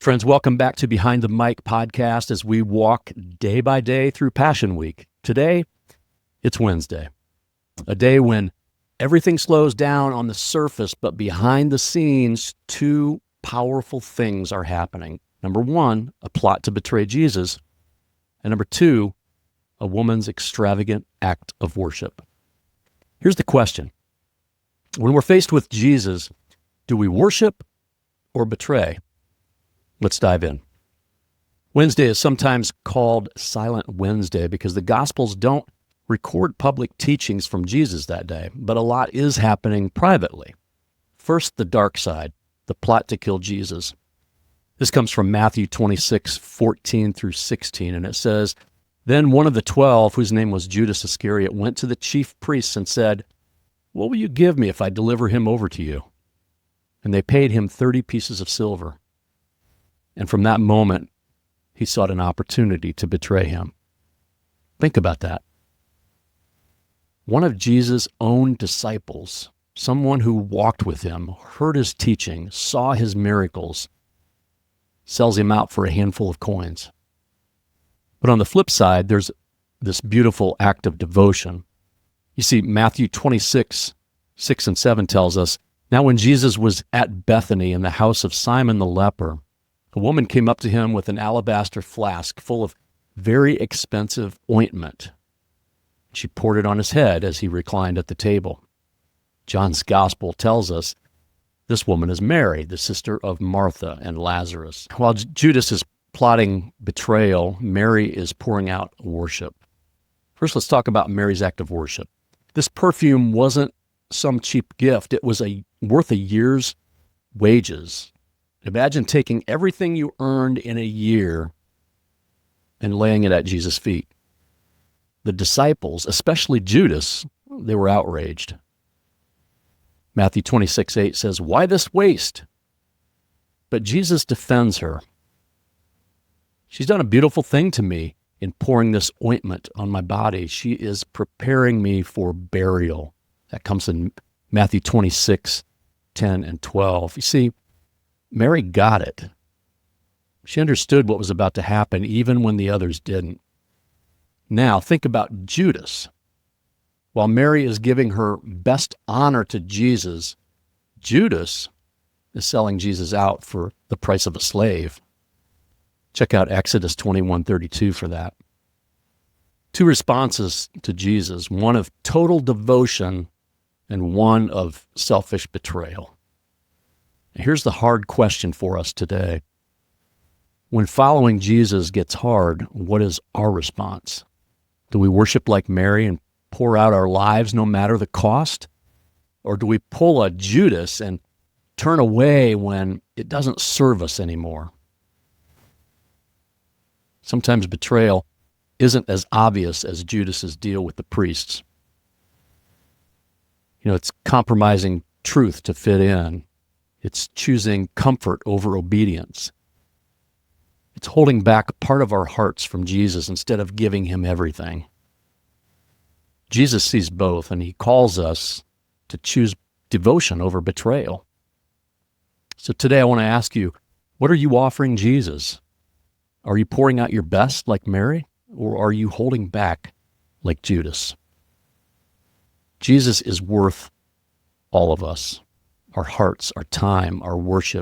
Friends, welcome back to Behind the Mic podcast as we walk day by day through Passion Week. Today, it's Wednesday, a day when everything slows down on the surface, but behind the scenes, two powerful things are happening. Number one, a plot to betray Jesus, and number two, a woman's extravagant act of worship. Here's the question. When we're faced with Jesus, do we worship or betray? Let's dive in. Wednesday is sometimes called Silent Wednesday because the Gospels don't record public teachings from Jesus that day, but a lot is happening privately. First, the dark side, the plot to kill Jesus. This comes from Matthew 26:14 through 16, and it says, "Then one of the 12, whose name was Judas Iscariot, went to the chief priests and said, 'What will you give me if I deliver him over to you?' And they paid him 30 pieces of silver. And from that moment, he sought an opportunity to betray him." Think about that. One of Jesus' own disciples, someone who walked with him, heard his teaching, saw his miracles, sells him out for a handful of coins. But on the flip side, there's this beautiful act of devotion. You see, Matthew 26:6 and 7 tells us, "Now when Jesus was at Bethany in the house of Simon the leper, a woman came up to him with an alabaster flask full of very expensive ointment. She poured it on his head as he reclined at the table." John's gospel tells us this woman is Mary, the sister of Martha and Lazarus. While Judas is plotting betrayal, Mary is pouring out worship. First, let's talk about Mary's act of worship. This perfume wasn't some cheap gift. It was worth a year's wages. Imagine taking everything you earned in a year and laying it at Jesus' feet. The disciples, especially Judas, they were outraged. Matthew 26:8 says, "Why this waste?" But Jesus defends her. "She's done a beautiful thing to me in pouring this ointment on my body. She is preparing me for burial." That comes in Matthew 26:10 and 12. You see, Mary got it. She understood what was about to happen even when the others didn't. Now, think about Judas. While Mary is giving her best honor to Jesus, Judas is selling Jesus out for the price of a slave. Check out Exodus 21:32 for that. Two responses to Jesus, one of total devotion and one of selfish betrayal. Here's the hard question for us today. When following Jesus gets hard, what is our response? Do we worship like Mary and pour out our lives no matter the cost? Or do we pull a Judas and turn away when it doesn't serve us anymore? Sometimes betrayal isn't as obvious as Judas's deal with the priests. It's compromising truth to fit in. It's choosing comfort over obedience. It's holding back part of our hearts from Jesus instead of giving him everything. Jesus sees both, and he calls us to choose devotion over betrayal. So today I want to ask you, what are you offering Jesus? Are you pouring out your best like Mary, or are you holding back like Judas? Jesus is worth all of us. Our hearts, our time, our worship.